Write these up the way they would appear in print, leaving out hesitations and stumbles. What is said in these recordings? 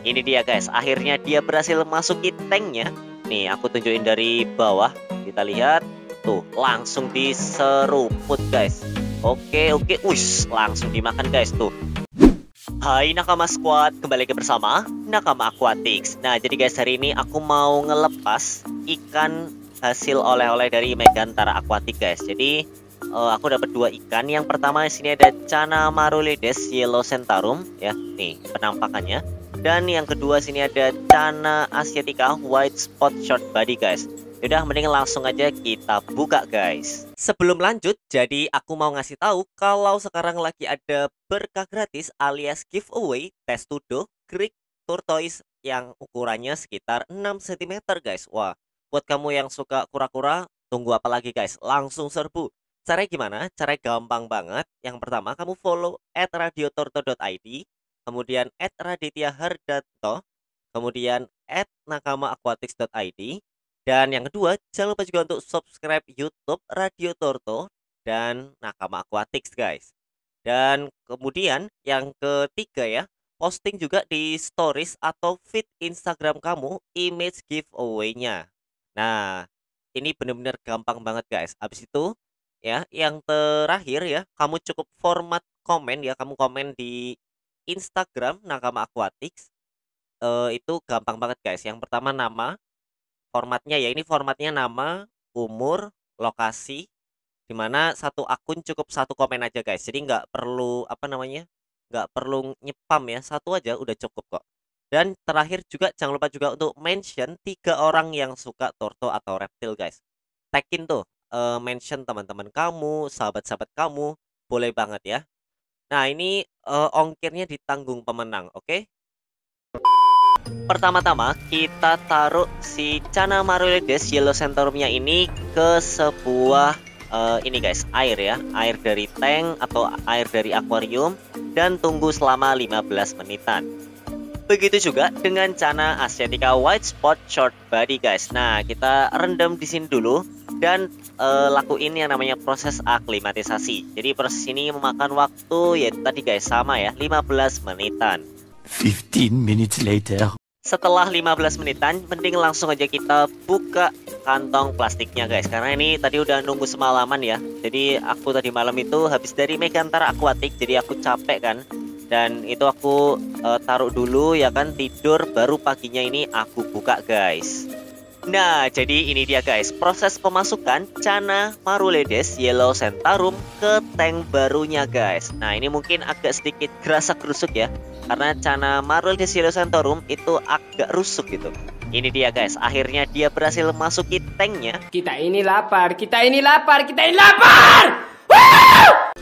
ini dia guys. Akhirnya dia berhasil masukin tanknya. Nih, aku tunjukin dari bawah. Kita lihat. Tuh, langsung diseruput guys. Oke. Wih, langsung dimakan guys tuh. Hai Nakama Squad, kembali lagi bersama Nakama Aquatics. Nah, jadi guys, hari ini aku mau ngelepas ikan hasil oleh-oleh dari Megantara Aquatic guys. Jadi aku dapat 2 ikan. Yang pertama di sini ada Channa Maruledes Yellow Centaurum ya, nih penampakannya. Dan yang kedua sini ada Channa Asiatica White Spot Short Body guys. Yaudah, mending langsung aja kita buka guys. Sebelum lanjut, jadi aku mau ngasih tahu kalau sekarang lagi ada berkah gratis alias giveaway Testudo Greek Tortoise yang ukurannya sekitar 6 cm guys. Wah, buat kamu yang suka kura-kura, tunggu apa lagi guys? Langsung serbu. Caranya gimana? Caranya gampang banget. Yang pertama, kamu follow @radiotorto.id, kemudian @radityahardanto, kemudian @nakamaaquatics.id. Dan yang kedua, jangan lupa juga untuk subscribe YouTube Radio Torto dan Nakama Aquatics guys. Dan kemudian yang ketiga ya, posting juga di stories atau feed Instagram kamu image giveaway-nya. Nah, ini bener-bener gampang banget guys. Habis itu ya, yang terakhir ya, kamu cukup format komen ya, kamu komen di Instagram Nakama Aquatics. Itu gampang banget guys. Yang pertama nama, formatnya ya, ini formatnya nama, umur, lokasi, dimana satu akun cukup 1 komen aja guys. Jadi nggak perlu nggak perlu nyepam ya, 1 aja udah cukup kok. Dan terakhir juga jangan lupa juga untuk mention 3 orang yang suka torto atau reptil guys. Tagin tuh, mention teman-teman kamu, sahabat-sahabat kamu, boleh banget ya. Nah, ini ongkirnya ditanggung pemenang, oke? Pertama-tama kita taruh si Channa Maruledes Yellow Centaurumnya ini ke sebuah ini guys, air ya, air dari tank atau air dari akuarium, dan tunggu selama 15 menitan. Begitu juga dengan Channa Asiatica White Spot Short Body guys. Nah, kita rendam di sini dulu dan lakuin yang namanya proses aklimatisasi. Jadi proses ini memakan waktu ya tadi guys, sama ya, 15 menitan. 15 minutes later. Setelah 15 menitan, mending langsung aja kita buka kantong plastiknya guys. Karena ini tadi udah nunggu semalaman ya. Jadi aku tadi malam itu habis dari Megantara Aquatic, jadi aku capek kan. Dan itu aku taruh dulu ya kan, tidur, baru paginya ini aku buka guys. Nah, jadi ini dia guys, proses pemasukan Channa Maruledes Yellow Centaurum ke tank barunya guys. Nah, ini mungkin agak sedikit gerasa-gerusuk ya, karena Channa Maruledes Yellow Centaurum itu agak rusuk gitu. Ini dia guys, akhirnya dia berhasil masukin tanknya. Kita ini lapar.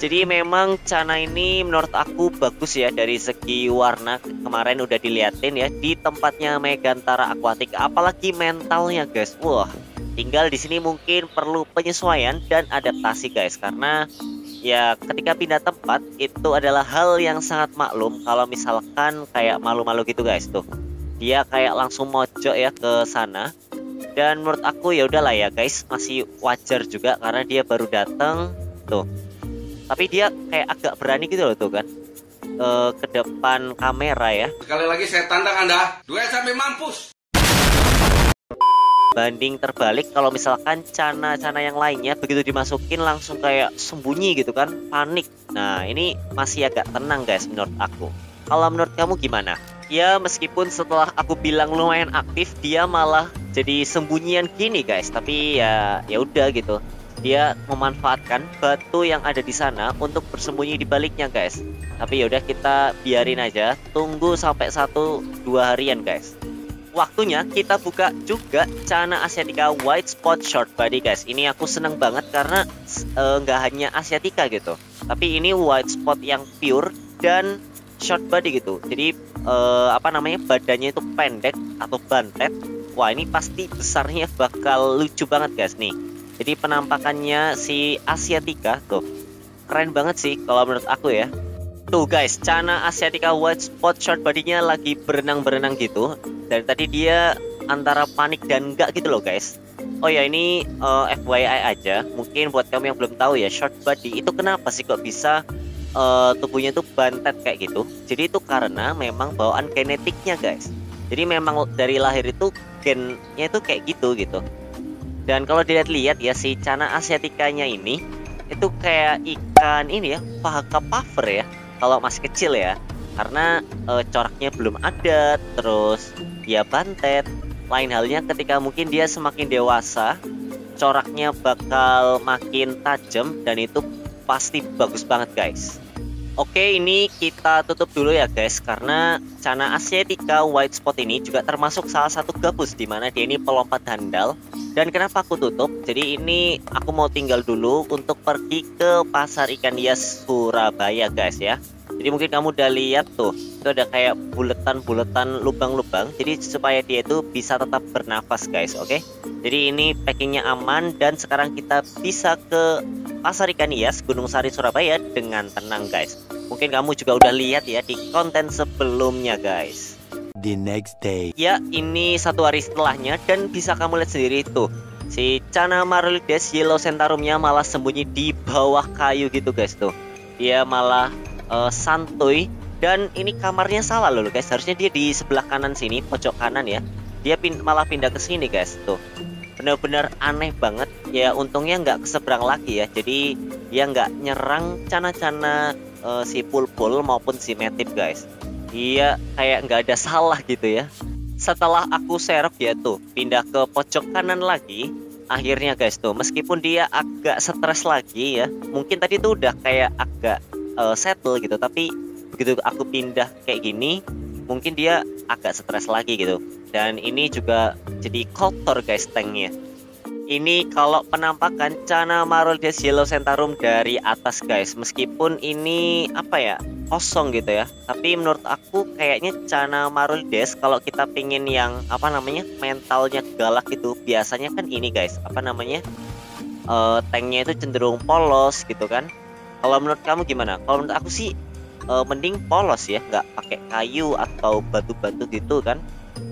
Jadi memang Channa ini menurut aku bagus ya dari segi warna. Kemarin udah diliatin ya di tempatnya Megantara Aquatic, apalagi mentalnya guys. Wah, tinggal di sini mungkin perlu penyesuaian dan adaptasi guys, karena ya ketika pindah tempat itu adalah hal yang sangat maklum. Kalau misalkan kayak malu-malu gitu guys, tuh dia kayak langsung mojok ya ke sana. Dan menurut aku ya udahlah ya guys, masih wajar juga karena dia baru datang tuh. Tapi dia kayak agak berani gitu loh tuh kan, ke depan kamera ya. Sekali lagi saya tantang Anda, duet sampai mampus. Banding terbalik kalau misalkan Channa yang lainnya begitu dimasukin langsung kayak sembunyi gitu kan, panik. Nah, ini masih agak tenang guys menurut aku. Kalau menurut kamu gimana? Ya meskipun setelah aku bilang lumayan aktif, dia malah jadi sembunyian gini guys. Tapi ya udah gitu. Dia memanfaatkan batu yang ada di sana untuk bersembunyi di baliknya guys. Tapi yaudah, kita biarin aja, tunggu sampai 1-2 harian guys. Waktunya kita buka juga Channa Asiatica White Spot Short Body guys. Ini aku seneng banget karena nggak hanya Asiatica gitu, tapi ini white spot yang pure dan short body gitu. Jadi badannya itu pendek atau bantet. Wah, ini pasti besarnya bakal lucu banget guys nih. Jadi penampakannya si Asiatica tuh keren banget sih kalau menurut aku ya. Tuh guys, Channa Asiatica White Spot Short Body-nya lagi berenang-berenang gitu. Dari tadi dia antara panik dan enggak gitu loh guys. Oh ya, ini FYI aja, mungkin buat kamu yang belum tahu ya, short body itu kenapa sih kok bisa tubuhnya itu bantet kayak gitu. Jadi itu karena memang bawaan genetiknya guys. Jadi memang dari lahir itu gennya itu kayak gitu gitu. Dan kalau dilihat-lihat ya, si Channa asiaticanya ini itu kayak ikan ini ya, Paha puffer ya, kalau masih kecil ya. Karena coraknya belum ada, terus dia bantet. Lain halnya ketika mungkin dia semakin dewasa, coraknya bakal makin tajam dan itu pasti bagus banget guys. Oke, ini kita tutup dulu ya guys, karena Channa asiatica white spot ini juga termasuk salah satu gabus di mana dia ini pelompat handal. Dan kenapa aku tutup? Jadi ini aku mau tinggal dulu untuk pergi ke pasar ikan hias Surabaya guys ya. Jadi mungkin kamu udah lihat tuh, itu ada kayak buletan-buletan lubang-lubang. Jadi supaya dia itu bisa tetap bernafas guys, oke? Jadi ini packingnya aman dan sekarang kita bisa ke pasar ikan hias Gunung Sari Surabaya dengan tenang guys. Mungkin kamu juga udah lihat ya di konten sebelumnya guys. The next day. Ya, ini satu hari setelahnya dan bisa kamu lihat sendiri tuh, si Channa Maruldes yellow centarumnya malah sembunyi di bawah kayu gitu guys tuh. Dia malah santuy, dan ini kamarnya salah loh guys. Harusnya dia di sebelah kanan sini, pojok kanan ya. Dia malah pindah ke sini guys tuh. Bener-bener aneh banget ya. Untungnya nggak keseberang lagi ya. Jadi dia nggak nyerang Channa si Pulpul maupun si Metip guys. Dia kayak nggak ada salah gitu ya. Setelah aku serok ya tuh, pindah ke pojok kanan lagi. Akhirnya guys tuh, meskipun dia agak stres lagi ya, mungkin tadi tuh udah kayak agak settle gitu, tapi begitu aku pindah kayak gini, mungkin dia agak stres lagi gitu. Dan ini juga jadi kotor guys tanknya. Ini kalau penampakan Channa Maruldes yellow centaurum dari atas guys, meskipun ini apa ya, kosong gitu ya, tapi menurut aku kayaknya Channa Maruldes kalau kita pingin yang apa namanya, mentalnya galak gitu, biasanya kan ini guys, apa namanya, tanknya itu cenderung polos gitu kan. Kalau menurut kamu gimana? Kalau menurut aku sih mending polos ya, nggak pakai kayu atau batu-batu gitu kan.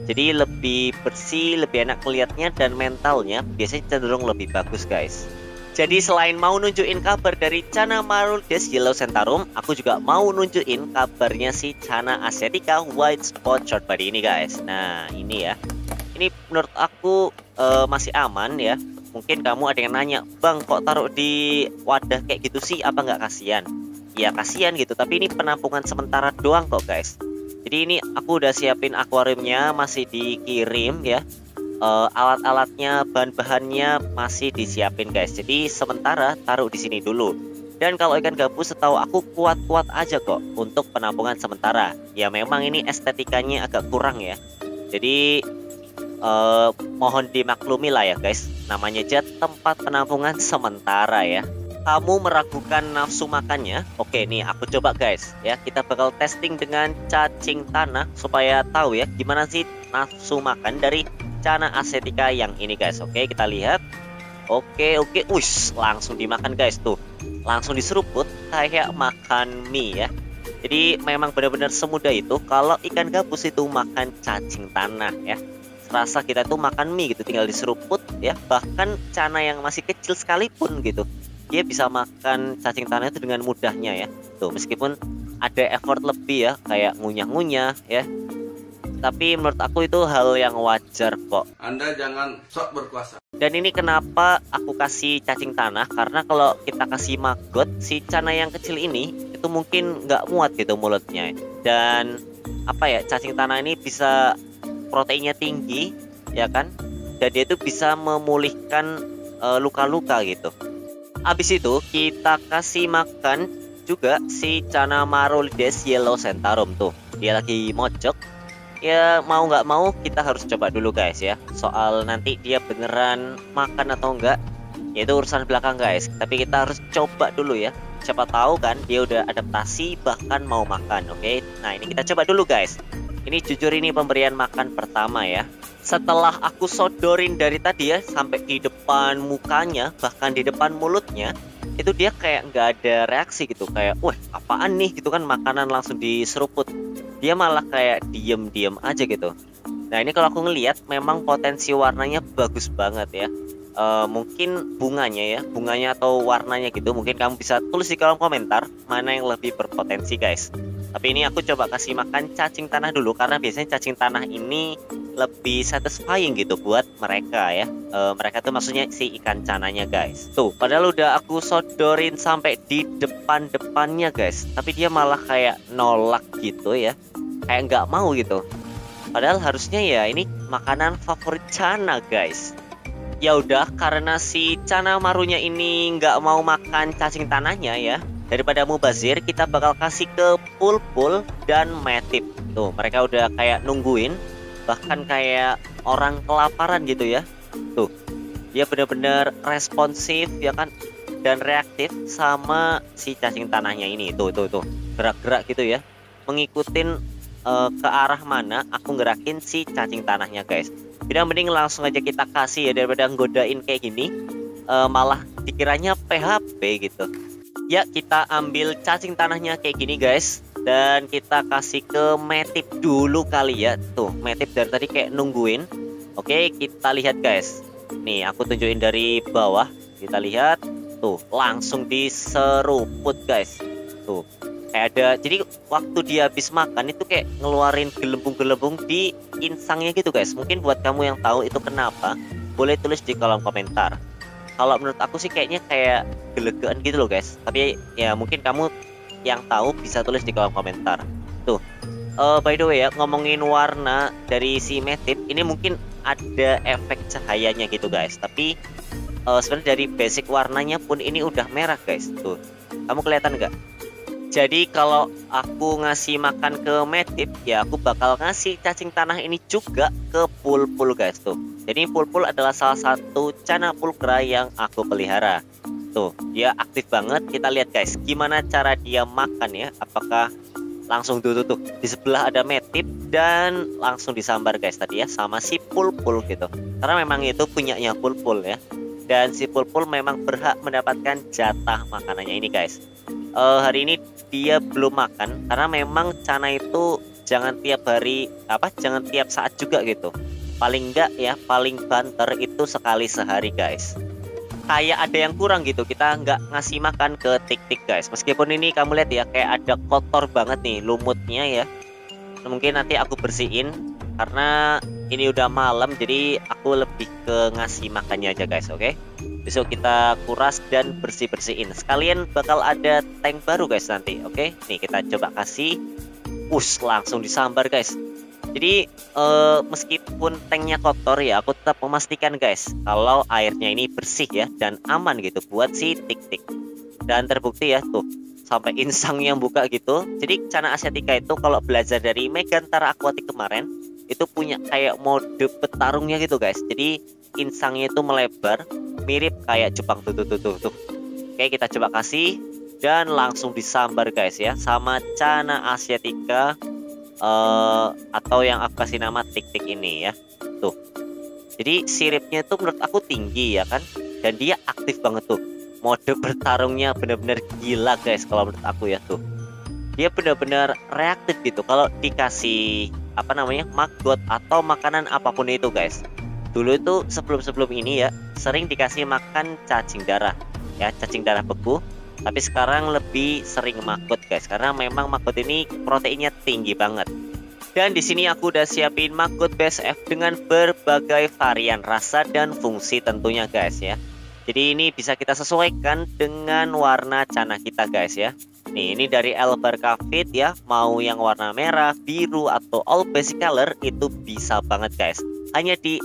Jadi lebih bersih, lebih enak melihatnya, dan mentalnya biasanya cenderung lebih bagus guys. Jadi selain mau nunjukin kabar dari Channa Maruldes yellow centaurum, aku juga mau nunjukin kabarnya si Channa asiatica white spot short body ini guys. Nah ini ya, ini menurut aku masih aman ya. Mungkin kamu ada yang nanya, bang kok taruh di wadah kayak gitu sih, apa nggak kasihan? Ya kasihan gitu, tapi ini penampungan sementara doang kok guys. Jadi ini aku udah siapin akuariumnya, masih dikirim ya. Alat-alatnya, bahan-bahannya masih disiapin guys. Jadi sementara taruh di sini dulu. Dan kalau ikan gabus setahu aku kuat-kuat aja kok untuk penampungan sementara. Ya memang ini estetikanya agak kurang ya. Jadi mohon dimaklumi lah ya guys, namanya aja tempat penampungan sementara ya. Kamu meragukan nafsu makannya? Oke nih aku coba guys ya, kita bakal testing dengan cacing tanah supaya tahu ya gimana sih nafsu makan dari Channa asiatica yang ini guys. Oke kita lihat. Oke, ush, langsung dimakan guys tuh, langsung diseruput kayak makan mie ya. Jadi memang benar-benar semudah itu kalau ikan gabus itu makan cacing tanah ya. Rasa kita tuh makan mie gitu, tinggal diseruput ya. Bahkan Channa yang masih kecil sekalipun gitu, dia bisa makan cacing tanah itu dengan mudahnya ya. Tuh meskipun ada effort lebih ya, kayak ngunyah-ngunyah ya, tapi menurut aku itu hal yang wajar kok. Anda jangan sok berkuasa. Dan ini kenapa aku kasih cacing tanah, karena kalau kita kasih maggot, si Channa yang kecil ini itu mungkin nggak muat gitu mulutnya. Dan apa ya, cacing tanah ini bisa proteinnya tinggi ya kan, dan dia itu bisa memulihkan luka-luka gitu. Habis itu kita kasih makan juga si Channa Maruldes yellow centaurum tuh, dia lagi mojok ya. Mau nggak mau kita harus coba dulu guys ya. Soal nanti dia beneran makan atau enggak ya itu urusan belakang guys, tapi kita harus coba dulu ya. Siapa tahu kan dia udah adaptasi bahkan mau makan. Oke, nah ini kita coba dulu guys. Ini jujur ini pemberian makan pertama ya. Setelah aku sodorin dari tadi ya, sampai di depan mukanya, bahkan di depan mulutnya, itu dia kayak nggak ada reaksi gitu, kayak wah apaan nih gitu kan, makanan langsung diseruput. Dia malah kayak diem-diem aja gitu. Nah ini kalau aku ngelihat memang potensi warnanya bagus banget ya. mungkin bunganya ya, bunganya atau warnanya gitu. Mungkin kamu bisa tulis di kolom komentar mana yang lebih berpotensi guys. Tapi ini aku coba kasih makan cacing tanah dulu, karena biasanya cacing tanah ini lebih satisfying gitu buat mereka ya. Mereka tuh maksudnya si ikan cananya guys. Tuh, padahal udah aku sodorin sampai di depannya guys, tapi dia malah kayak nolak gitu ya, kayak nggak mau gitu. Padahal harusnya ya ini makanan favorit Cana guys. Ya udah, karena si Cana Marunya ini nggak mau makan cacing tanahnya ya, daripada mubazir kita bakal kasih ke Pulpul dan Metip. Tuh, mereka udah kayak nungguin, bahkan kayak orang kelaparan gitu ya. Tuh, dia bener-bener responsif ya kan, dan reaktif sama si cacing tanahnya ini. Tuh gerak-gerak gitu ya, mengikutin ke arah mana aku gerakin si cacing tanahnya guys. Jadi mending langsung aja kita kasih ya, daripada nggodain kayak gini, malah dikiranya PHP gitu. Ya, kita ambil cacing tanahnya kayak gini guys, dan kita kasih ke Metip dulu kali ya. Tuh, Metip dari tadi kayak nungguin. Oke, kita lihat guys. Nih, aku tunjukin dari bawah. Kita lihat, tuh langsung diseruput guys. Tuh, kayak ada, jadi waktu dia habis makan itu kayak ngeluarin gelembung-gelembung di insangnya gitu guys. Mungkin buat kamu yang tahu itu kenapa, boleh tulis di kolom komentar. Kalau menurut aku sih kayaknya kayak gelegean gitu loh guys, tapi ya mungkin kamu yang tahu bisa tulis di kolom komentar. Tuh, by the way ya, ngomongin warna dari si Metip ini, mungkin ada efek cahayanya gitu guys, tapi sebenarnya dari basic warnanya pun ini udah merah guys. Tuh, kamu kelihatan nggak? Jadi kalau aku ngasih makan ke Metip ya, aku bakal ngasih cacing tanah ini juga ke Pulpul guys. Tuh, jadi Pulpul adalah salah satu Cana pulchra yang aku pelihara. Tuh, dia aktif banget. Kita lihat guys, gimana cara dia makan ya. Apakah langsung tuh di sebelah ada Metip dan langsung disambar guys tadi ya sama si Pulpul gitu. Karena memang itu punyanya Pulpul ya. Dan si Pulpul memang berhak mendapatkan jatah makanannya ini guys. Hari ini dia belum makan karena memang Cana itu jangan tiap hari, jangan tiap saat juga gitu. Paling enggak ya, paling banter itu sekali sehari guys. Kayak ada yang kurang gitu, kita nggak ngasih makan ke Tik-Tik guys. Meskipun ini kamu lihat ya, kayak ada kotor banget nih lumutnya ya. Mungkin nanti aku bersihin, karena ini udah malam, jadi aku lebih ke ngasih makannya aja guys. Oke, besok kita kuras dan bersihin. Sekalian bakal ada tank baru guys nanti. Oke, nih kita coba kasih. Langsung disambar guys. Jadi meskipun tanknya kotor ya, aku tetap memastikan guys kalau airnya ini bersih ya dan aman gitu buat si Tik-Tik. Dan terbukti ya, tuh sampai insangnya buka gitu. Jadi Cana asiatica itu kalau belajar dari Megantara Aquatic kemarin, itu punya kayak mode petarungnya gitu guys. Jadi insangnya itu melebar, mirip kayak cupang tuh. Oke, kita coba kasih dan langsung disambar guys ya sama Cana asiatica, atau yang aku kasih nama Tik-Tik ini ya. Tuh, jadi siripnya itu menurut aku tinggi ya kan, dan dia aktif banget tuh. Mode bertarungnya bener-bener gila guys kalau menurut aku ya. Tuh, dia bener-bener reaktif gitu kalau dikasih maggot atau makanan apapun itu guys. Dulu itu sebelum ini ya, sering dikasih makan cacing darah ya, cacing darah beku. Tapi sekarang lebih sering maggot guys, karena memang maggot ini proteinnya tinggi banget. Dan di sini aku udah siapin maggot BSF dengan berbagai varian rasa dan fungsi tentunya guys ya. Jadi ini bisa kita sesuaikan dengan warna Cana kita guys ya. Nih, ini dari L Barcavit ya, mau yang warna merah, biru atau all basic color itu bisa banget guys. Hanya di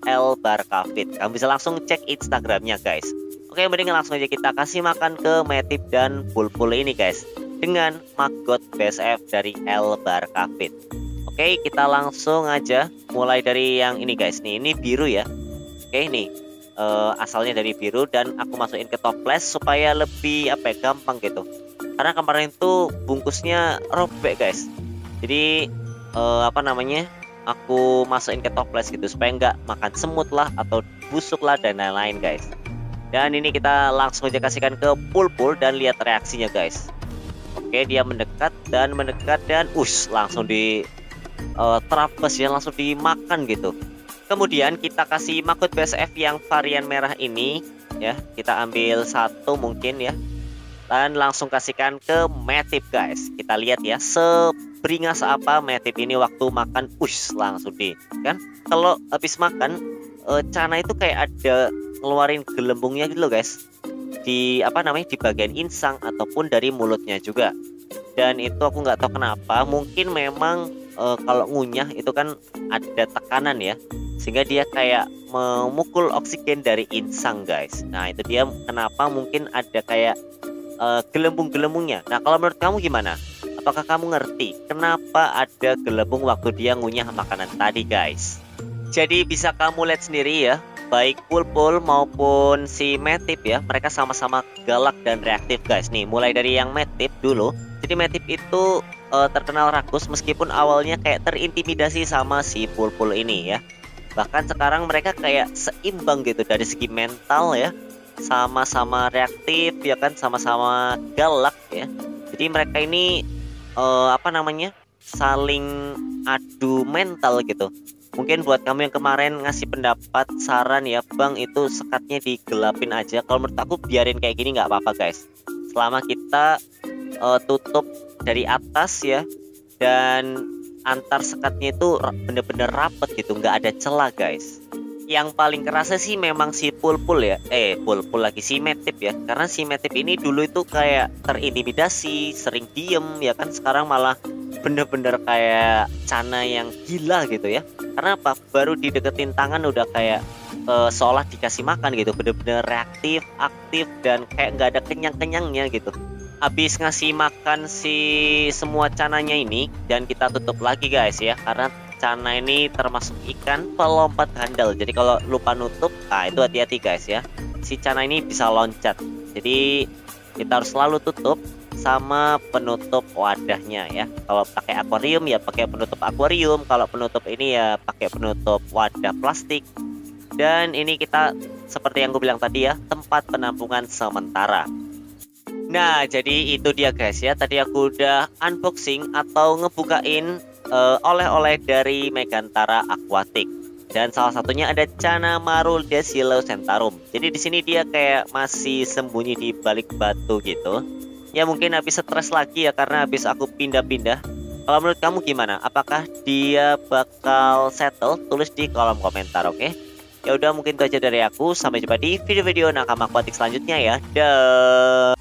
@lbarcavit. Kamu bisa langsung cek Instagramnya guys. Oke, mending langsung aja kita kasih makan ke Metip dan Pulpul ini guys dengan maggot BSF dari L Barcavit. Oke, kita langsung aja mulai dari yang ini guys. Nih, ini biru ya. Oke, nih asalnya dari biru dan aku masukin ke toples supaya lebih gampang gitu. Karena kemarin tuh bungkusnya robek guys. Jadi aku masukin ke toples gitu supaya nggak makan semut lah atau busuk lah dan lain-lain guys. Dan ini kita langsung aja kasihkan ke Pulpul dan lihat reaksinya guys. Oke, dia mendekat dan langsung di terapes ya, langsung dimakan gitu. Kemudian kita kasih maggot BSF yang varian merah ini ya. Kita ambil satu mungkin ya. Dan langsung kasihkan ke Mative guys. Kita lihat ya, seberingas apa Mative ini waktu makan. Langsung di kan. Kalau habis makan Cana itu kayak ada ngeluarin gelembungnya gitu loh guys. Di di bagian insang ataupun dari mulutnya juga. Dan itu aku nggak tahu kenapa. Mungkin memang kalau ngunyah itu kan ada tekanan ya. Sehingga dia kayak memukul oksigen dari insang guys. Nah itu dia kenapa mungkin ada kayak gelembung-gelembungnya. Nah kalau menurut kamu gimana? Apakah kamu ngerti kenapa ada gelembung waktu dia ngunyah makanan tadi guys? Jadi bisa kamu lihat sendiri ya, baik Pulpul maupun si Mative ya, mereka sama-sama galak dan reaktif guys. Nih mulai dari yang Mative dulu. Jadi Mative itu terkenal rakus meskipun awalnya kayak terintimidasi sama si Pulpul ini ya. Bahkan sekarang mereka kayak seimbang gitu dari segi mental ya. Sama-sama reaktif ya kan, sama-sama galak ya. Jadi mereka ini saling adu mental gitu. Mungkin buat kamu yang kemarin ngasih pendapat saran ya, Bang itu sekatnya digelapin aja. Kalau menurut aku biarin kayak gini nggak apa-apa guys. Selama kita tutup dari atas ya, dan antar sekatnya itu bener-bener rapet gitu, nggak ada celah guys. Yang paling kerasa sih memang si Pulpul ya, Pulpul lagi si Mative ya, karena si Mative ini dulu itu kayak terintimidasi, sering diem ya kan, sekarang malah bener-bener kayak Cana yang gila gitu ya. Karena apa? Baru dideketin tangan udah kayak seolah dikasih makan gitu, bener-bener reaktif, aktif dan kayak nggak ada kenyang-kenyangnya gitu. Habis ngasih makan si semua cananya ini, dan kita tutup lagi guys ya, karena Cana ini termasuk ikan pelompat handal. Jadi kalau lupa nutup, itu hati-hati guys ya. Si Cana ini bisa loncat. Jadi kita harus selalu tutup sama penutup wadahnya ya. Kalau pakai akuarium ya pakai penutup akuarium. Kalau penutup ini ya pakai penutup wadah plastik. Dan ini kita seperti yang gue bilang tadi ya, tempat penampungan sementara. Nah jadi itu dia guys ya. Tadi aku udah unboxing atau ngebukain oleh-oleh dari Megantara Aquatic, dan salah satunya ada Cana Marul Decilocentarum. Jadi di sini dia kayak masih sembunyi di balik batu gitu. Ya mungkin habis stres lagi ya karena habis aku pindah-pindah. Kalau menurut kamu gimana? Apakah dia bakal settle? Tulis di kolom komentar, oke? Ya udah mungkin itu aja dari aku. Sampai jumpa di video-video Nakama Aquatic selanjutnya ya. Dah.